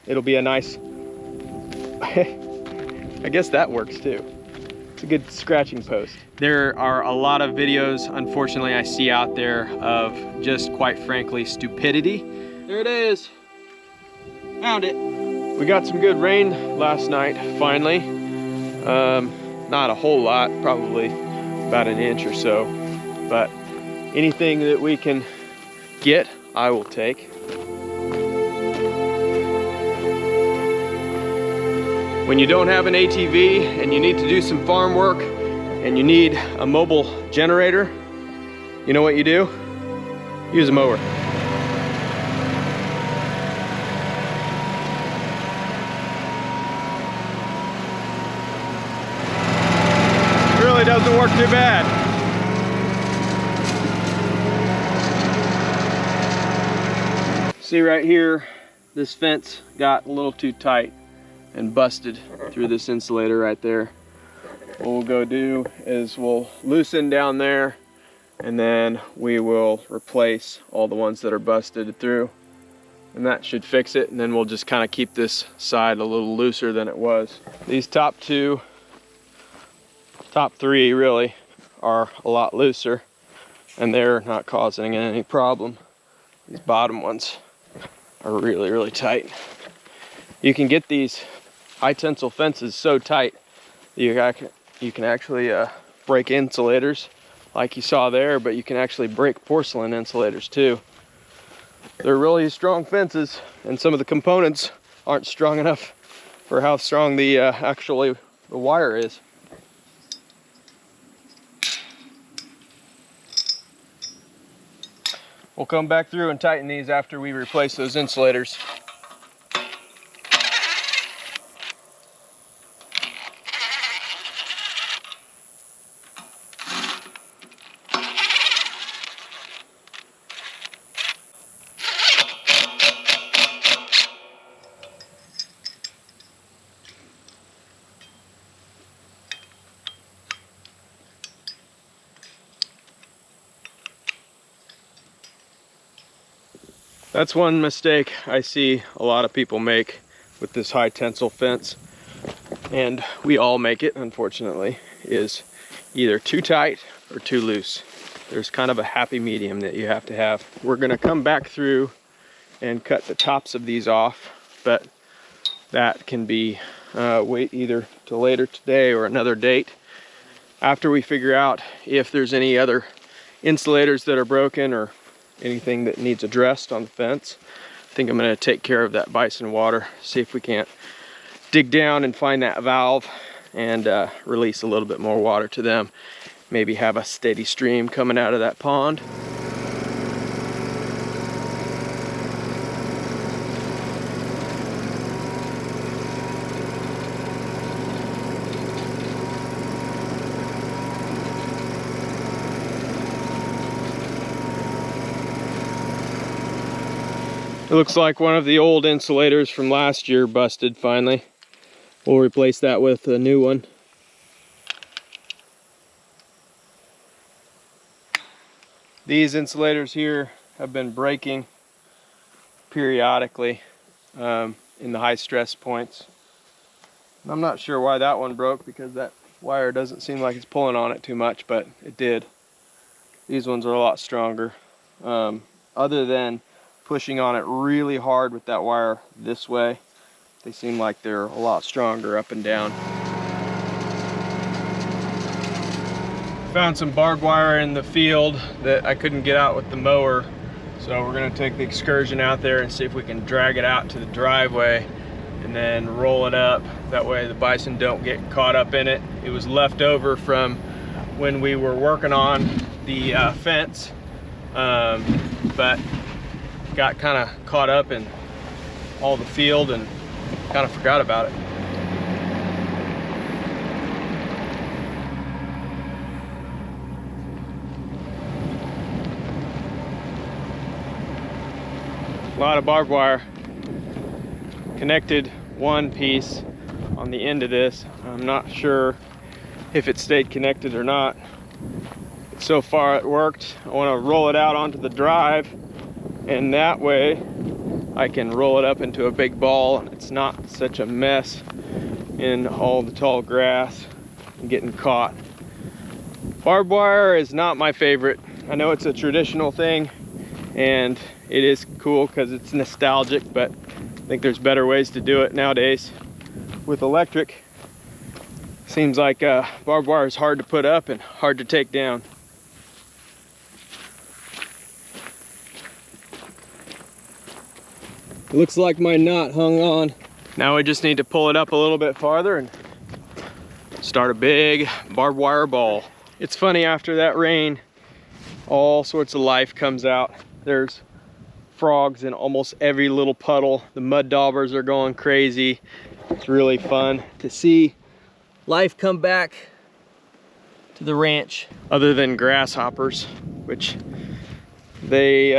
it'll be a nice, I guess that works too. It's a good scratching post. There are a lot of videos, unfortunately, I see out there of just, quite frankly, stupidity. There it is. Found it. We got some good rain last night, finally. Not a whole lot, probably about an inch or so, but anything that we can get, I will take. When you don't have an ATV and you need to do some farm work and you need a mobile generator, you know what you do? Use a mower. It really doesn't work too bad. See right here, this fence got a little too tight and busted through this insulator right there. What we'll go do is we'll loosen down there, and then we will replace all the ones that are busted through, and that should fix it. And then we'll just kind of keep this side a little looser than it was. These top three really are a lot looser, and they're not causing any problem. These bottom ones are really, really tight. You can get these high tensile fences so tight that you can actually break insulators like you saw there, but you can actually break porcelain insulators too. They're really strong fences, and some of the components aren't strong enough for how strong the actually the wire is. We'll come back through and tighten these after we replace those insulators. That's one mistake I see a lot of people make with this high tensile fence, and we all make it, unfortunately, is either too tight or too loose. There's kind of a happy medium that you have to have. We're gonna come back through and cut the tops of these off, but that can be wait either till later today or another date after we figure out if there's any other insulators that are broken or anything that needs addressed on the fence. I think I'm going to take care of that Bison water, see if we can't dig down and find that valve and release a little bit more water to them. Maybe have a steady stream coming out of that pond. It looks like one of the old insulators from last year busted finally. We'll replace that with a new one. These insulators here have been breaking periodically in the high stress points. I'm not sure why that one broke, because that wire doesn't seem like it's pulling on it too much, but it did. These ones are a lot stronger. Other than pushing on it really hard with that wire this way, they seem like they're a lot stronger up and down. Found some barbed wire in the field that I couldn't get out with the mower, so we're going to take the excursion out there and see if we can drag it out to the driveway and then roll it up. That way the bison don't get caught up in it. It was left over from when we were working on the fence, but got kind of caught up in all the field and kind of forgot about it. A lot of barbed wire. Connected one piece on the end of this. I'm not sure if it stayed connected or not. But so far it worked. I want to roll it out onto the drive, and that way I can roll it up into a big ball and it's not such a mess in all the tall grass and getting caught. Barbed wire is not my favorite. I know it's a traditional thing and it is cool because it's nostalgic, but I think there's better ways to do it nowadays. With electric, seems like barbed wire is hard to put up and hard to take down. It looks like my knot hung on. Now we just need to pull it up a little bit farther and start a big barbed wire ball. It's funny, after that rain, all sorts of life comes out. There's frogs in almost every little puddle. The mud daubers are going crazy. It's really fun to see life come back to the ranch. Other than grasshoppers, which they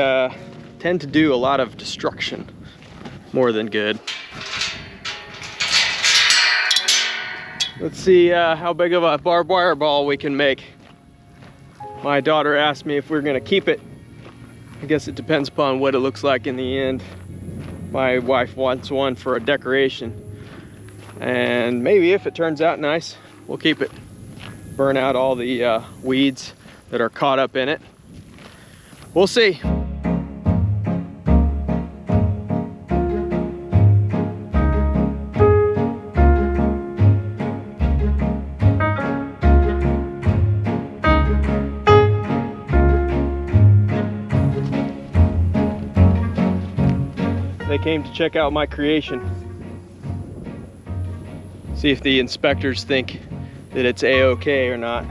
tend to do a lot of destruction more than good. Let's see how big of a barbed wire ball we can make. My daughter asked me if we're gonna keep it. I guess it depends upon what it looks like in the end. My wife wants one for a decoration. And maybe if it turns out nice, we'll keep it. Burn out all the weeds that are caught up in it. We'll see. They came to check out my creation. See if the inspectors think that it's a-okay or not.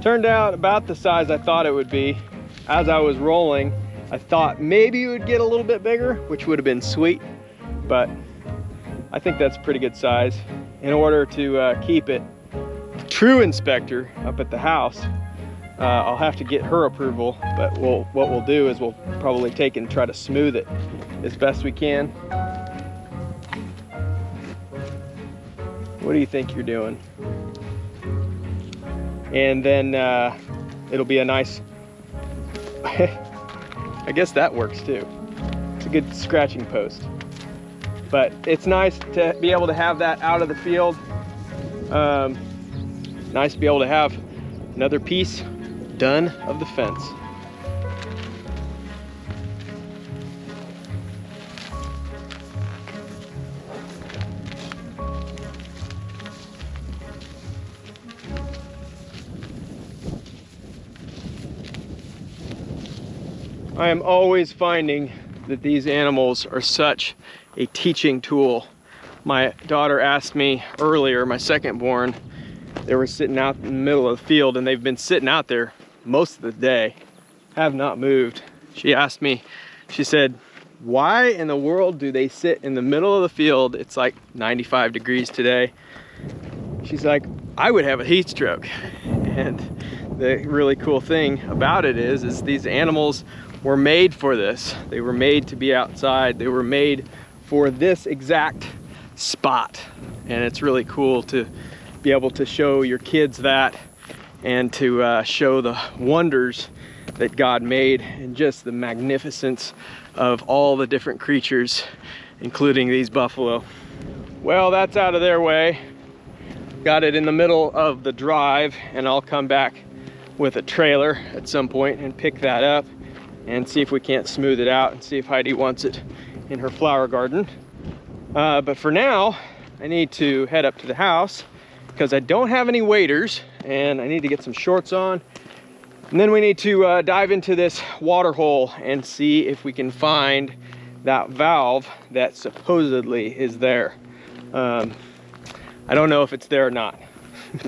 Turned out about the size I thought it would be. As I was rolling, I thought maybe it would get a little bit bigger, which would have been sweet, but I think that's a pretty good size. In order to keep it, the true inspector up at the house, I'll have to get her approval, but what we'll do is we'll probably take and try to smooth it as best we can. What do you think you're doing? And then it'll be a nice, I guess that works too. It's a good scratching post. But it's nice to be able to have that out of the field. Nice to be able to have another piece done of the fence. I am always finding that these animals are such a teaching tool. My daughter asked me earlier, my second born, they were sitting out in the middle of the field and they've been sitting out there most of the day, have not moved. She asked me, she said, why in the world do they sit in the middle of the field? It's like 95 degrees today. She's like, I would have a heat stroke. And the really cool thing about it is these animals were made for this. They were made to be outside. They were made for this exact spot. And it's really cool to be able to show your kids that and to show the wonders that God made and just the magnificence of all the different creatures, including these buffalo. Well, that's out of their way. Got it in the middle of the drive, and I'll come back with a trailer at some point and pick that up and see if we can't smooth it out and see if Heidi wants it in her flower garden. But for now, I need to head up to the house because I don't have any waders and I need to get some shorts on. And then we need to dive into this water hole and see if we can find that valve that supposedly is there. I don't know if it's there or not,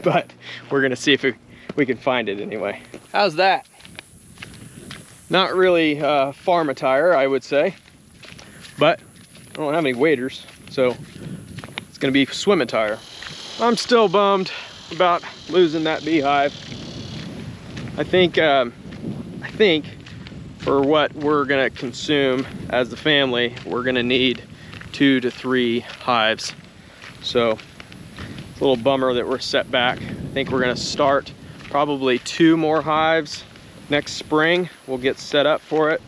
but we're gonna see if we can find it anyway. How's that? Not really farm attire, I would say, but I don't have any waders, so it's gonna be swim attire. I'm still bummed about losing that beehive. I think for what we're gonna consume as the family, we're gonna need 2 to 3 hives. So it's a little bummer that we're set back. I think we're gonna start probably 2 more hives next spring. We'll get set up for it.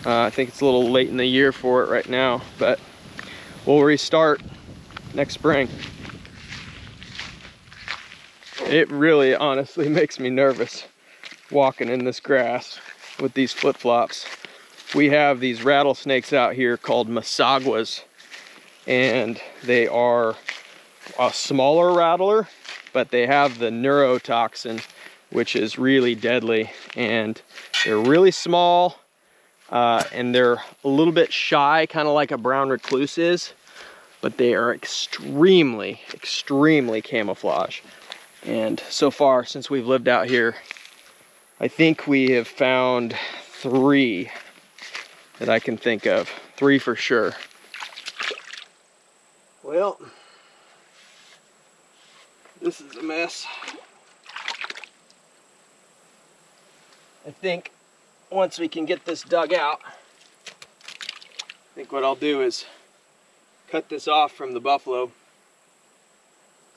I think it's a little late in the year for it right now, but we'll restart next spring. It really honestly makes me nervous walking in this grass with these flip-flops. We have these rattlesnakes out here called masaguas, and they are a smaller rattler, but they have the neurotoxin, which is really deadly, and they're really small, and they're a little bit shy, kind of like a brown recluse is, but they are extremely, extremely camouflage. And so far, since we've lived out here, I think we have found 3 that I can think of. 3 for sure. Well, this is a mess. I think once we can get this dug out, I think what I'll do is cut this off from the buffalo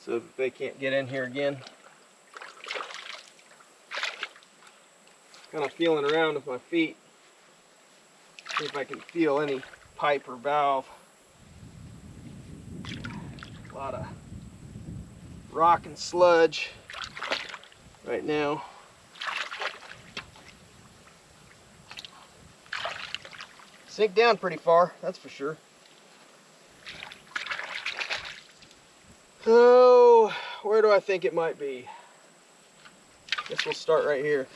so that they can't get in here again. Kind of feeling around with my feet, see if I can feel any pipe or valve. A lot of rock and sludge right now. Sink down pretty far, that's for sure. Oh, where do I think it might be? Guess we'll start right here.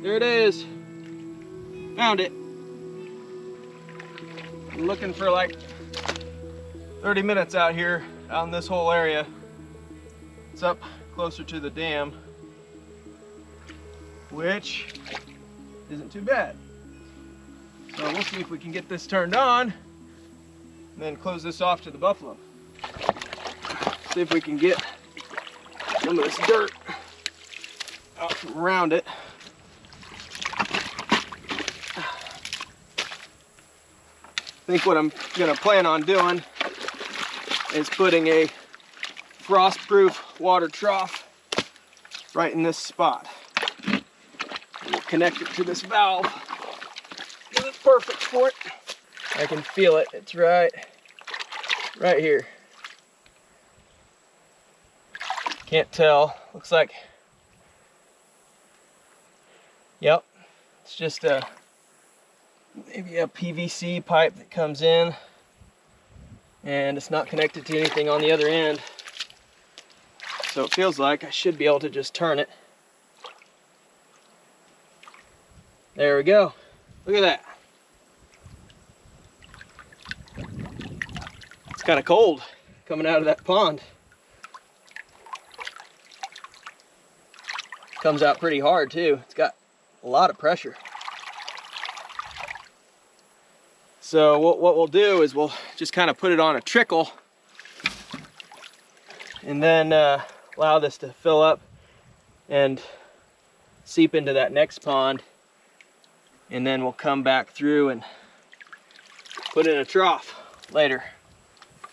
There it is. Found it. I'm looking for like 30 minutes out here, out in this whole area. It's up closer to the dam, which isn't too bad. So we'll see if we can get this turned on and then close this off to the buffalo. See if we can get some of this dirt out from around it. I think what I'm gonna plan on doing is putting a frost-proof water trough right in this spot. And we'll connect it to this valve because it's perfect for it. I can feel it. It's right here. Can't tell. Looks like, yep, it's just maybe a PVC pipe that comes in, and it's not connected to anything on the other end. So it feels like I should be able to just turn it. There we go. Look at that. It's kind of cold coming out of that pond. Comes out pretty hard too. It's got a lot of pressure. So what we'll do is we'll just kind of put it on a trickle and then allow this to fill up and seep into that next pond, and then we'll come back through and put in a trough later.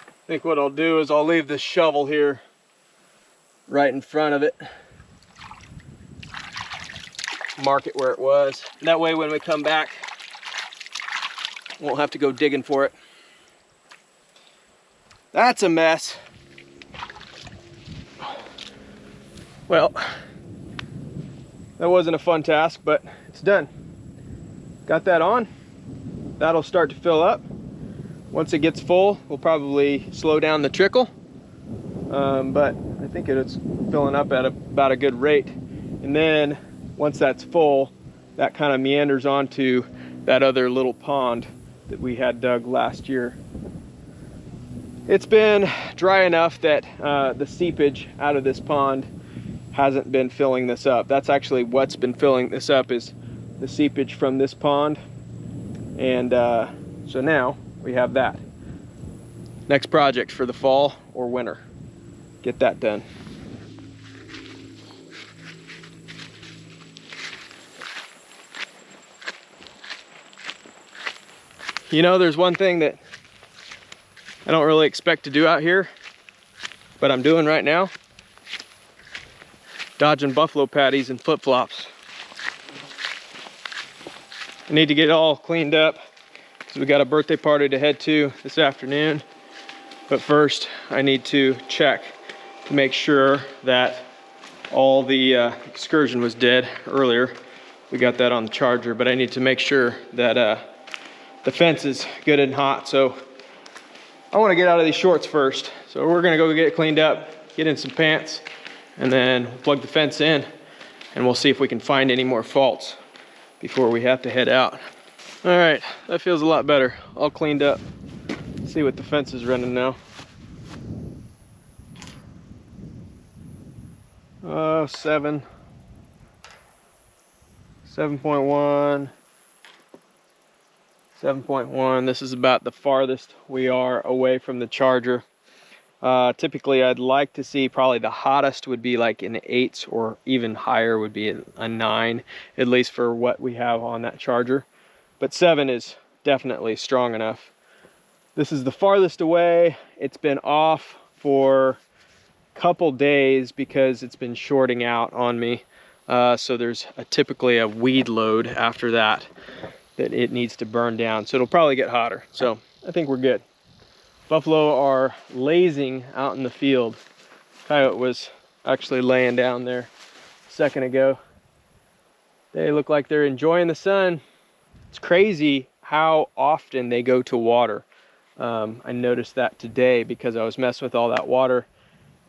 I think what I'll do is I'll leave this shovel here right in front of it, mark it where it was. And that way when we come back, won't have to go digging for it. That's a mess. Well, that wasn't a fun task, but it's done. Got that on. That'll start to fill up. Once it gets full, we'll probably slow down the trickle. But I think it's filling up at about a good rate. And then once that's full, that kind of meanders onto that other little pond that we had dug last year. It's been dry enough that the seepage out of this pond hasn't been filling this up. That's actually what's been filling this up, is the seepage from this pond. And so now we have that. Next project for the fall or winter. Get that done. You know, there's one thing that I don't really expect to do out here, but I'm doing right now. Dodging buffalo patties and flip-flops. I need to get it all cleaned up because we got a birthday party to head to this afternoon. But first, I need to check to make sure that all the excursion was dead earlier. We got that on the charger, but I need to make sure that the fence is good and hot. So I want to get out of these shorts first. So we're gonna go get it cleaned up, get in some pants, and then plug the fence in, and we'll see if we can find any more faults before we have to head out. All right, that feels a lot better. All cleaned up. Let's see what the fence is running now. 7.1. 7.1. This is about the farthest we are away from the charger. Typically I'd like to see probably the hottest would be like in the 8s, or even higher would be a 9, at least for what we have on that charger. But 7 is definitely strong enough. This is the farthest away. It's been off for a couple days because it's been shorting out on me. So there's typically a weed load after that it needs to burn down. So it'll probably get hotter. So I think we're good. Buffalo are lazing out in the field. Coyote was actually laying down there a second ago. They look like they're enjoying the sun. It's crazy how often they go to water. I noticed that today because I was messing with all that water,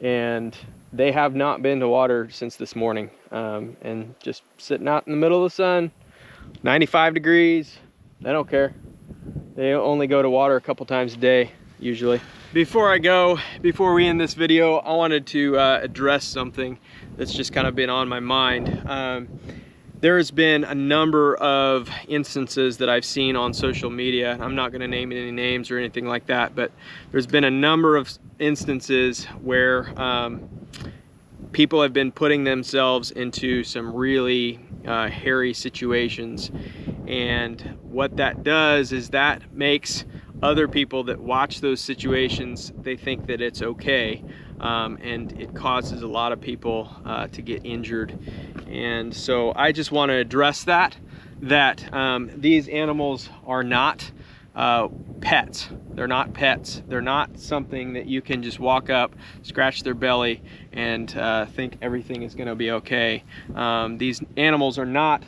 and they have not been to water since this morning. And just sitting out in the middle of the sun, 95 degrees, they don't care. They only go to water a couple times a day, usually. Before we end this video, I wanted to address something that's just kind of been on my mind. There's been a number of instances that I've seen on social media. I'm not gonna name any names or anything like that, but there's been a number of instances where people have been putting themselves into some really hairy situations. And what that does is that makes other people that watch those situations, they think that it's okay. And it causes a lot of people to get injured. And so I just want to address that these animals are not pets. They're not pets. They're not something that you can just walk up, scratch their belly, and think everything is going to be okay. These animals are not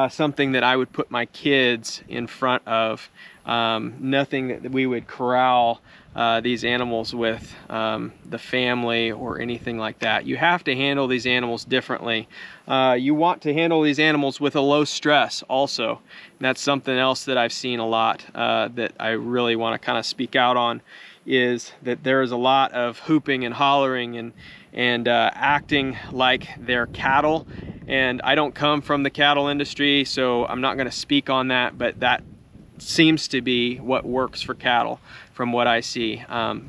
something that I would put my kids in front of. Nothing that we would corral these animals with the family or anything like that. You have to handle these animals differently. You want to handle these animals with a low stress also. And that's something else that I've seen a lot that I really want to kind of speak out on, is that there is a lot of hooping and hollering and acting like they're cattle. And I don't come from the cattle industry, so I'm not going to speak on that, but that seems to be what works for cattle from what I see.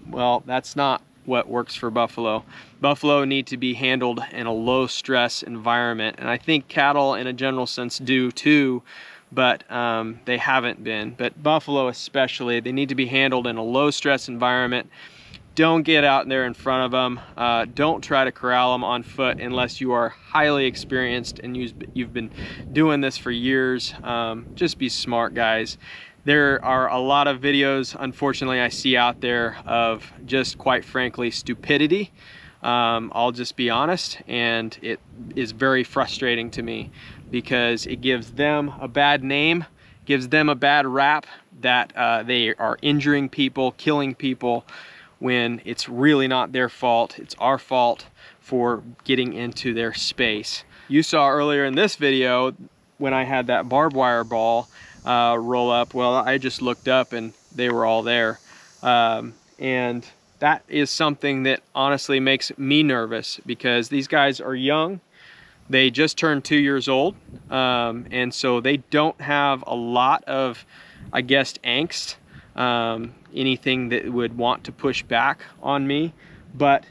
Well, that's not what works for buffalo. Buffalo need to be handled in a low stress environment, and I think cattle in a general sense do too, but they haven't been. But buffalo especially, they need to be handled in a low stress environment. Don't get out there in front of them. Don't try to corral them on foot unless you are highly experienced and you've been doing this for years. Just be smart, guys. There are a lot of videos, unfortunately, I see out there of just, quite frankly, stupidity. I'll just be honest, and it is very frustrating to me because it gives them a bad name, gives them a bad rap that they are injuring people, killing people, when it's really not their fault. It's our fault for getting into their space. You saw earlier in this video when I had that barbed wire ball roll up, well, I just looked up and they were all there. And that is something that honestly makes me nervous, because these guys are young. They just turned 2 years old. And so they don't have a lot of, I guess, angst, anything that would want to push back on me. But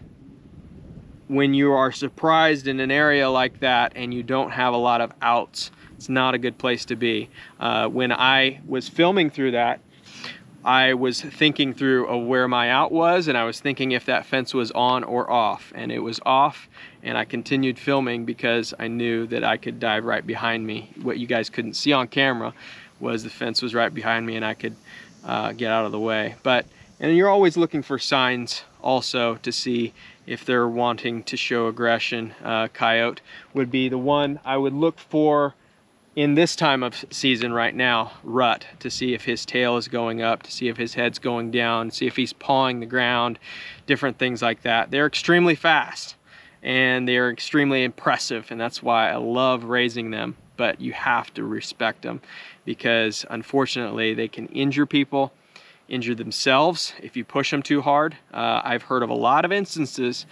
when you are surprised in an area like that and you don't have a lot of outs, it's not a good place to be. When I was filming through that, I was thinking through where my out was, and I was thinking if that fence was on or off, and it was off, and I continued filming because I knew that I could dive right behind me. What you guys couldn't see on camera was the fence was right behind me and I could get out of the way. And you're always looking for signs also to see if they're wanting to show aggression. Coyote would be the one I would look for in this time of season right now. Rut, to see if his tail is going up, to see if his head's going down, see if he's pawing the ground, different things like that. They're extremely fast and they're extremely impressive, and that's why I love raising them. But you have to respect them, because unfortunately they can injure people, injure themselves if you push them too hard. I've heard of a lot of instances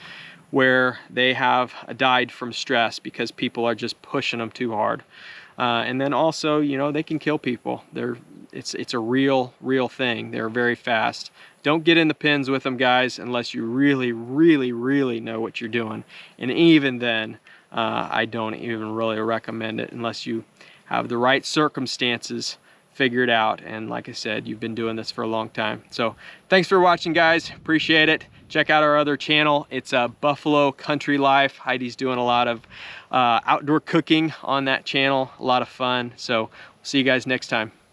where they have died from stress because people are just pushing them too hard. And then also, you know, they can kill people. It's a real thing. They're very fast. Don't get in the pins with them, guys, unless you really know what you're doing. And even then, I don't even really recommend it unless you have the right circumstances figured out. And like I said, you've been doing this for a long time. So thanks for watching, guys. Appreciate it. Check out our other channel. It's Buffalo Country Life. Heidi's doing a lot of outdoor cooking on that channel. A lot of fun. So see you guys next time.